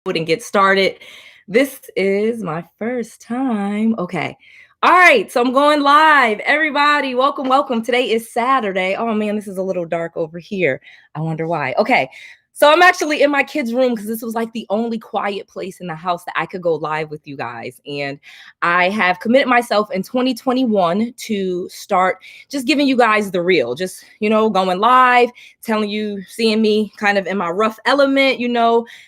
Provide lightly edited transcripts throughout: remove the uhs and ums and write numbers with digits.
and get started. This is my first time. Okay. All right. So I'm going live. Everybody, welcome, welcome. Today is Saturday. Oh man, this is a little dark over here. I wonder why. Okay. So I'm actually in my kids' room because this was like the only quiet place in the house that I could go live with you guys. And I have committed myself in 2021 to start just giving you guys the real, just, going live, telling you, seeing me kind of in my rough element,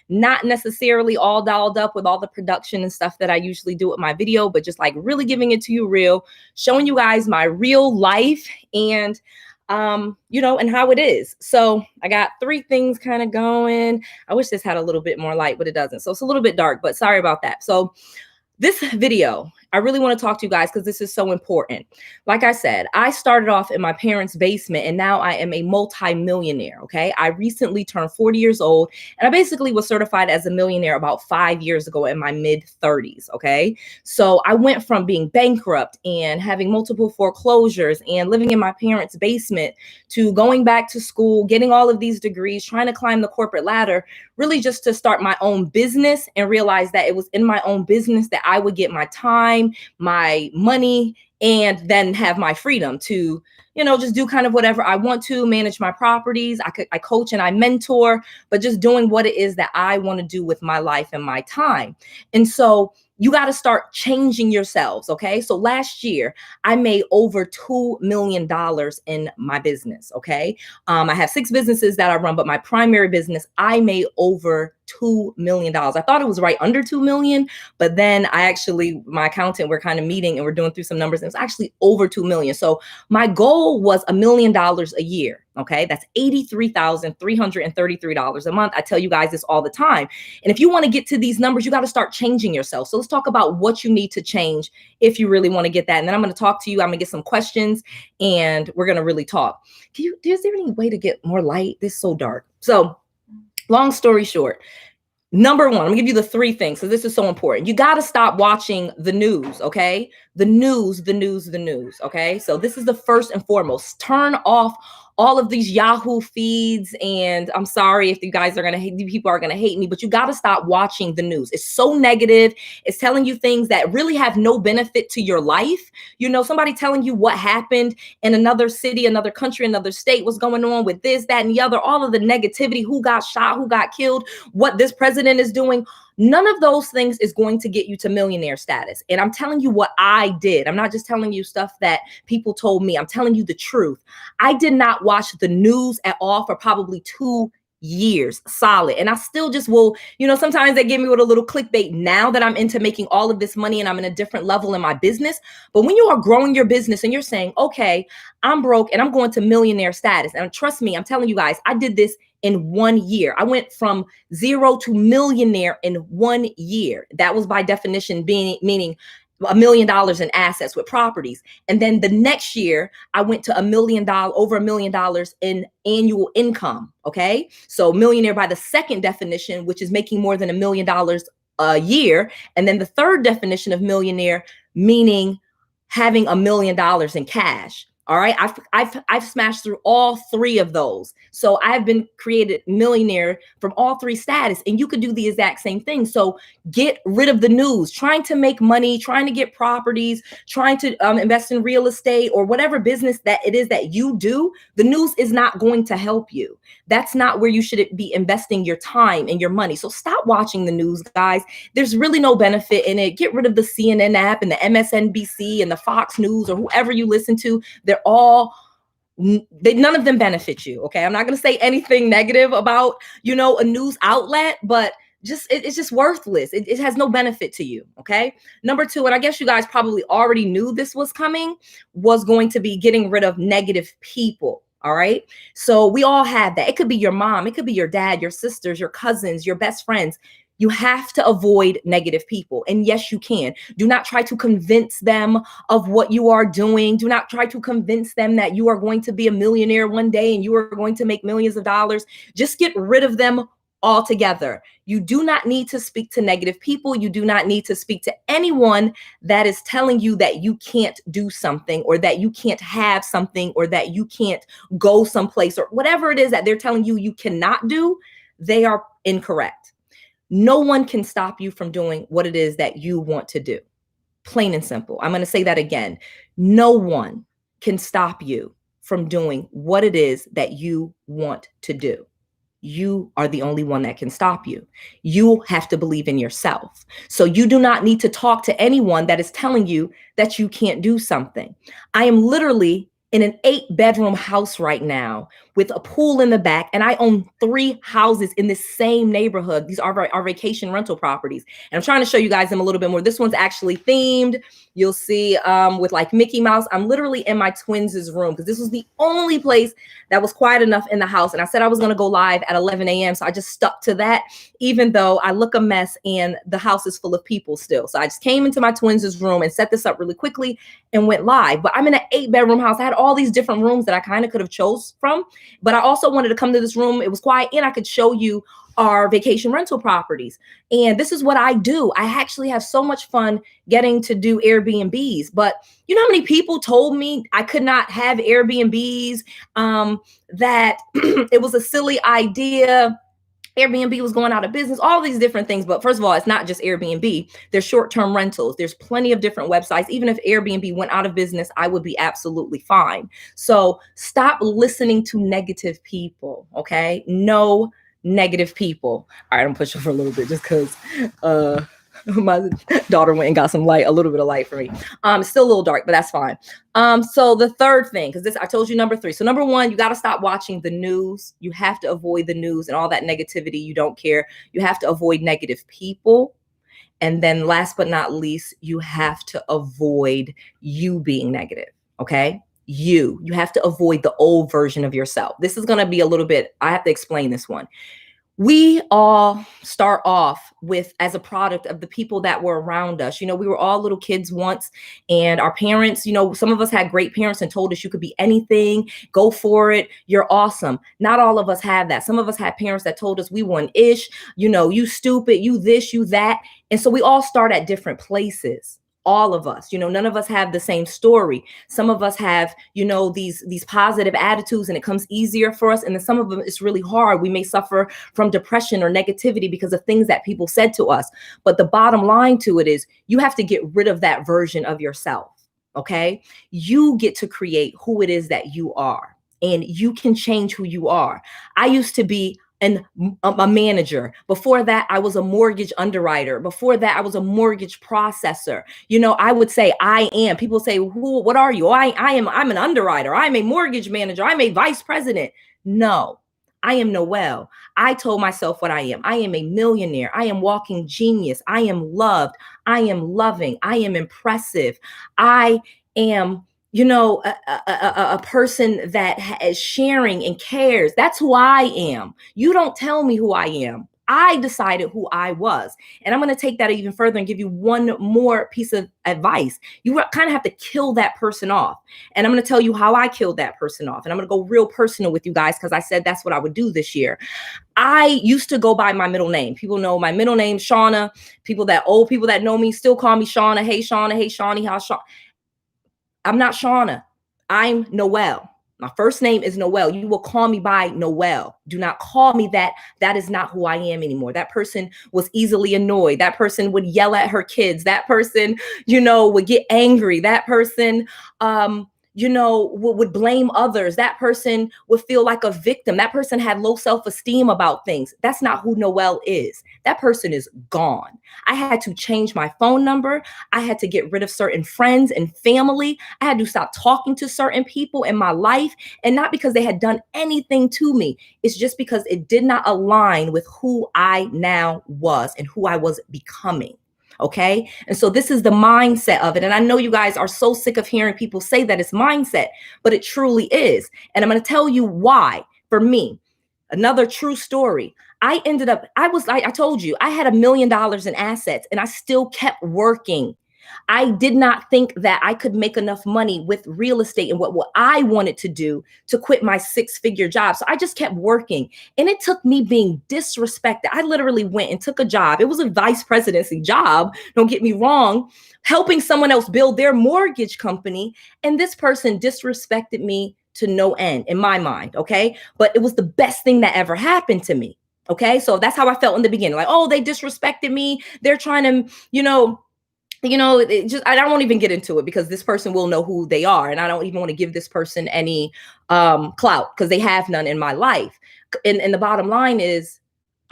not necessarily all dialed up with all the production and stuff that I usually do with my video, but just like really giving it to you real, showing you guys my real life and and how it is. So I got three things kind of going. I wish this had a little bit more light, but it doesn't. So it's a little bit dark, but sorry about that. So this video, I really want to talk to you guys because this is so important. Like I said, I started off in my parents' basement and now I am a multi-millionaire, okay? I recently turned 40 years old and I basically was certified as a millionaire about 5 years ago in my mid-30s, okay? So I went from being bankrupt and having multiple foreclosures and living in my parents' basement to going back to school, getting all of these degrees, trying to climb the corporate ladder, really just to start my own business and realize that it was in my own business that I would get my time, my money, and then have my freedom to, just do kind of whatever I want to, manage my properties. I coach and I mentor, but just doing what it is that I want to do with my life and my time. And so you got to start changing yourselves. Okay. So last year I made over $2 million in my business. Okay. I have 6 businesses that I run, but my primary business, I made over $2 million. I thought it was right under 2 million, but then my accountant, we're kind of meeting and we're doing through some numbers. And it's actually over 2 million. So my goal was $1 million a year. Okay. That's $83,333 a month. I tell you guys this all the time. And if you want to get to these numbers, you got to start changing yourself. So let's talk about what you need to change if you really want to get that. And then I'm going to talk to you. I'm going to get some questions and we're going to really talk. Is there any way to get more light? This is so dark. So long story short, number one, I'm gonna give you the 3 things. So this is so important. You got to stop watching the news. Okay. The news. Okay. So this is the first and foremost. Turn off all of these Yahoo feeds. And I'm sorry if you guys are going to hate, people are going to hate me, but you got to stop watching the news. It's so negative. It's telling you things that really have no benefit to your life. Somebody telling you what happened in another city, another country, another state, what's going on with this, that, and the other, all of the negativity, who got shot, who got killed, what this president is doing. None of those things is going to get you to millionaire status. And I'm telling you what I did. I'm not just telling you stuff that people told me. I'm telling you the truth. I did not watch the news at all for probably 2 years solid. And I still just will, sometimes they give me with a little clickbait now that I'm into making all of this money and I'm in a different level in my business. But when you are growing your business and you're saying, okay, I'm broke and I'm going to millionaire status. And trust me, I'm telling you guys, I did this in 1 year. I went from 0 to millionaire in 1 year. That was by definition meaning $1 million in assets with properties. And then the next year I went to over $1 million in annual income. Okay. So millionaire by the second definition, which is making more than $1 million a year. And then the third definition of millionaire, meaning having $1 million in cash. All right. I've smashed through all 3 of those. So I've been created millionaire from all 3 status, and you could do the exact same thing. So get rid of the news, trying to make money, trying to get properties, trying to invest in real estate or whatever business that it is that you do. The news is not going to help you. That's not where you should be investing your time and your money. So stop watching the news, guys. There's really no benefit in it. Get rid of the CNN app and the MSNBC and the Fox News or whoever you listen to. None of them benefit you. Okay. I'm not going to say anything negative about, a news outlet, but it's just worthless. It has no benefit to you. Okay. Number 2, and I guess you guys probably already knew this was coming, was going to be getting rid of negative people. All right. So we all have that. It could be your mom. It could be your dad, your sisters, your cousins, your best friends. You have to avoid negative people. And yes, you can. Do not try to convince them of what you are doing. Do not try to convince them that you are going to be a millionaire one day and you are going to make millions of dollars. Just get rid of them altogether. You do not need to speak to negative people. You do not need to speak to anyone that is telling you that you can't do something or that you can't have something or that you can't go someplace or whatever it is that they're telling you you cannot do. They are incorrect. No one can stop you from doing what it is that you want to do. Plain and simple. I'm going to say that again. No one can stop you from doing what it is that you want to do. You are the only one that can stop you. You have to believe in yourself. So you do not need to talk to anyone that is telling you that you can't do something. I am literally in an 8-bedroom house right now with a pool in the back, and I own 3 houses in the same neighborhood. These are our vacation rental properties. And I'm trying to show you guys them a little bit more. This one's actually themed. You'll see with like Mickey Mouse. I'm literally in my twins' room because this was the only place that was quiet enough in the house. And I said I was going to go live at 11 a.m. So I just stuck to that, even though I look a mess and the house is full of people still. So I just came into my twins' room and set this up really quickly and went live. But I'm in an 8-bedroom house. I had all these different rooms that I kind of could have chose from. But I also wanted to come to this room. It was quiet and I could show you our vacation rental properties. And this is what I do. I actually have so much fun getting to do Airbnbs. But you know how many people told me I could not have Airbnbs, that it was a silly idea. Airbnb was going out of business, all these different things. But first of all, it's not just Airbnb. There's short-term rentals. There's plenty of different websites. Even if Airbnb went out of business, I would be absolutely fine. So stop listening to negative people, okay? No negative people. All right, I'm pushing for a little bit just because my daughter went and got some light, a little bit of light for me. It's still a little dark, but that's fine. So the third thing, because this, I told you number 3. So number 1, you got to stop watching the news. You have to avoid the news and all that negativity. You don't care. You have to avoid negative people. And then last but not least, you have to avoid you being negative. Okay. You have to avoid the old version of yourself. This is going to be a little bit, I have to explain this one. We all start off with as a product of the people that were around us. You know, we were all little kids once, and our parents, you know, some of us had great parents and told us you could be anything, go for it, you're awesome. Not all of us have that. Some of us had parents that told us we weren't ish, you know, you stupid, you this, you that. And so we all start at different places. All of us, you know, none of us have the same story. Some of us have, you know, these positive attitudes and it comes easier for us. And then some of them, it's really hard. We may suffer from depression or negativity because of things that people said to us. But the bottom line to it is you have to get rid of that version of yourself. Okay. You get to create who it is that you are, and you can change who you are. I used to be a manager. Before that, I was a mortgage underwriter. Before that, I was a mortgage processor. You know, I would say I am. People say, what are you? I'm an underwriter. I'm a mortgage manager. I'm a vice president. No, I am Noelle. I told myself what I am. I am a millionaire. I am walking genius. I am loved. I am loving. I am impressive. I am, you know, a person that is sharing and cares. That's who I am. You don't tell me who I am. I decided who I was. And I'm going to take that even further and give you one more piece of advice. You kind of have to kill that person off. And I'm going to tell you how I killed that person off. And I'm going to go real personal with you guys because I said that's what I would do this year. I used to go by my middle name. People know my middle name, Shauna. Old people that know me still call me Shauna. Hey, Shauna. Hey, Shawnee. How's Shauna? I'm not Shauna. I'm Noelle. My first name is Noelle. You will call me by Noelle. Do not call me that. That is not who I am anymore. That person was easily annoyed. That person would yell at her kids. That person, you know, would get angry. That person, you know, would blame others. That person would feel like a victim. That person had low self-esteem about things. That's not who Noelle is. That person is gone. I had to change my phone number. I had to get rid of certain friends and family. I had to stop talking to certain people in my life, and not because they had done anything to me. It's just because it did not align with who I now was and who I was becoming. Okay. And so this is the mindset of it. And I know you guys are so sick of hearing people say that it's mindset, but it truly is. And I'm going to tell you why. For me, another true story. I told you I had $1 million in assets and I still kept working. I did not think that I could make enough money with real estate and what I wanted to do to quit my 6-figure job. So I just kept working, and it took me being disrespected. I literally went and took a job. It was a vice presidency job. Don't get me wrong, helping someone else build their mortgage company. And this person disrespected me to no end in my mind. Okay. But it was the best thing that ever happened to me. Okay. So that's how I felt in the beginning. Like, oh, they disrespected me. They're trying to, it just, I don't even get into it because this person will know who they are. And I don't even want to give this person any clout because they have none in my life. And the bottom line is,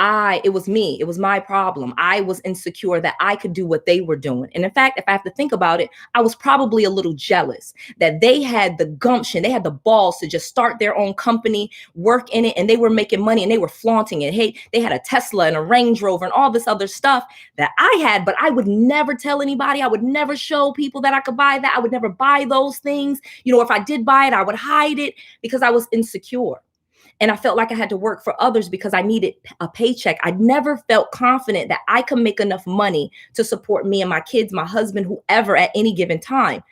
it was me. It was my problem. I was insecure that I could do what they were doing. And in fact, if I have to think about it, I was probably a little jealous that they had the gumption, they had the balls to just start their own company, work in it, and they were making money and they were flaunting it. Hey, they had a Tesla and a Range Rover and all this other stuff that I had, but I would never tell anybody. I would never show people that I could buy that. I would never buy those things. If I did buy it, I would hide it because I was insecure. And I felt like I had to work for others because I needed a paycheck. I never felt confident that I could make enough money to support me and my kids, my husband, whoever at any given time.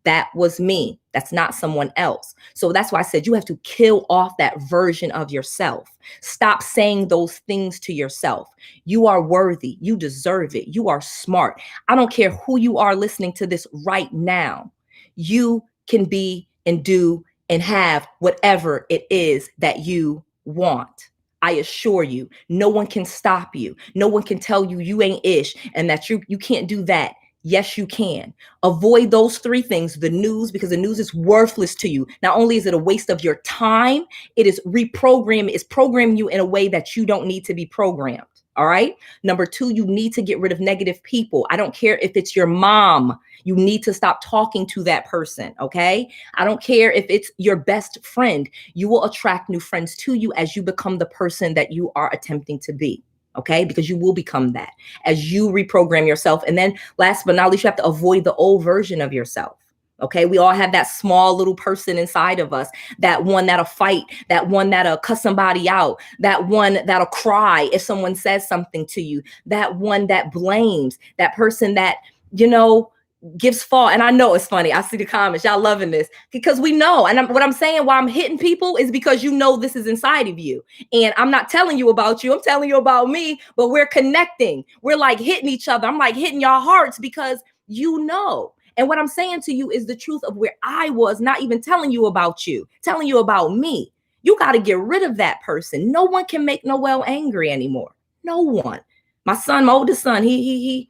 That was me. That's not someone else. So that's why I said you have to kill off that version of yourself. Stop saying those things to yourself. You are worthy. You deserve it. You are smart. I don't care who you are listening to this right now. You can be and do and have whatever it is that you want. I assure you, no one can stop you. No one can tell you you ain't ish and that you can't do that. Yes, you can. Avoid those three things, the news, because the news is worthless to you. Not only is it a waste of your time, it is programming you in a way that you don't need to be programmed. All right. Number two, you need to get rid of negative people. I don't care if it's your mom. You need to stop talking to that person. Okay. I don't care if it's your best friend. You will attract new friends to you as you become the person that you are attempting to be. Okay. Because you will become that as you reprogram yourself. And then last but not least, you have to avoid the old version of yourself. Okay. We all have that small little person inside of us, that one that'll fight, that one that'll cuss somebody out, that one that'll cry if someone says something to you, that one that blames, that person that, gives fault. And I know it's funny. I see the comments. Y'all loving this because we know. And what I'm saying why I'm hitting people is because this is inside of you. And I'm not telling you about you. I'm telling you about me, but we're connecting. We're like hitting each other. I'm like hitting your hearts because And what I'm saying to you is the truth of where I was, not even telling you about you, telling you about me. You got to get rid of that person. No one can make Noelle angry anymore. No one. My son, my oldest son, he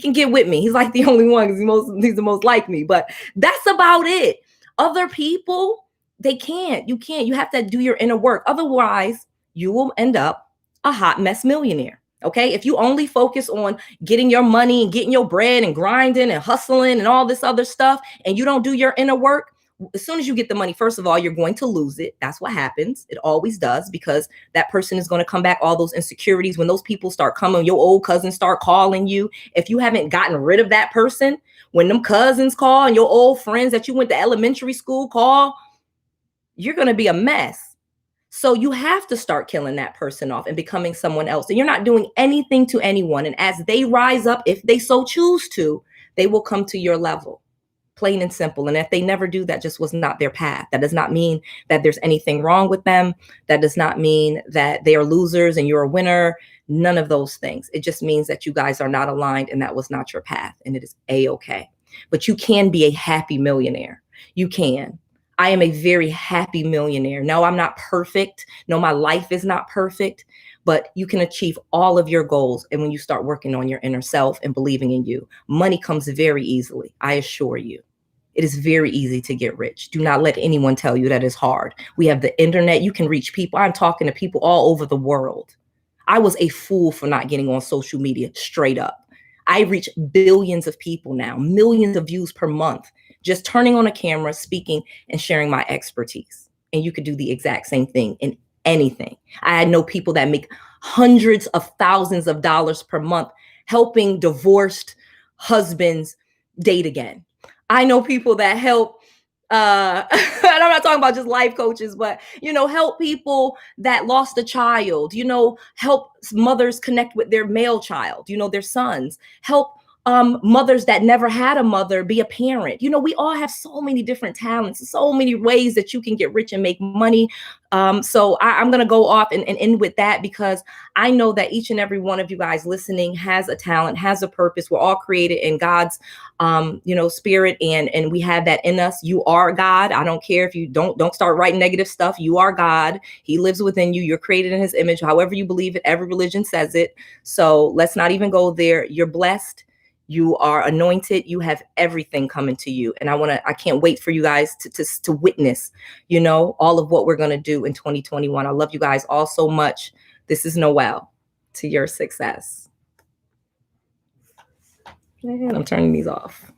can get with me. He's like the only one because he's the most like me. But that's about it. Other people, they can't. You can't. You have to do your inner work. Otherwise, you will end up a hot mess millionaire. Okay. If you only focus on getting your money and getting your bread and grinding and hustling and all this other stuff, and you don't do your inner work, as soon as you get the money, first of all, you're going to lose it. That's what happens. It always does because that person is going to come back, all those insecurities. When those people start coming, your old cousins start calling you. If you haven't gotten rid of that person, when them cousins call and your old friends that you went to elementary school call, you're going to be a mess. So you have to start killing that person off and becoming someone else. And you're not doing anything to anyone. And as they rise up, if they so choose to, they will come to your level. Plain and simple. And if they never do, that just was not their path. That does not mean that there's anything wrong with them. That does not mean that they are losers and you're a winner. None of those things. It just means that you guys are not aligned and that was not your path. And it is A-okay. But you can be a happy millionaire. You can. I am a very happy millionaire. No, I'm not perfect. No, my life is not perfect. But you can achieve all of your goals. And when you start working on your inner self and believing in you, money comes very easily. I assure you. It is very easy to get rich. Do not let anyone tell you that it's hard. We have the internet. You can reach people. I'm talking to people all over the world. I was a fool for not getting on social media, straight up. I reach billions of people now, millions of views per month, just turning on a camera, speaking and sharing my expertise. And you could do the exact same thing in anything. I know people that make hundreds of thousands of dollars per month helping divorced husbands date again. I know people that help, and I'm not talking about just life coaches, but, help people that lost a child, help mothers connect with their male child, their sons, help mothers that never had a mother be a parent. You know, we all have so many different talents, so many ways that you can get rich and make money. So I'm going to go off and end with that, because I know that each and every one of you guys listening has a talent, has a purpose. We're all created in God's, spirit, and we have that in us. You are God. I don't care if you don't start writing negative stuff. You are God. He lives within you. You're created in his image, however you believe it. Every religion says it. So let's not even go there. You're blessed. You are anointed. You have everything coming to you. And I can't wait for you guys to witness, all of what we're going to do in 2021. I love you guys all so much. This is Noelle, to your success. And I'm turning these off.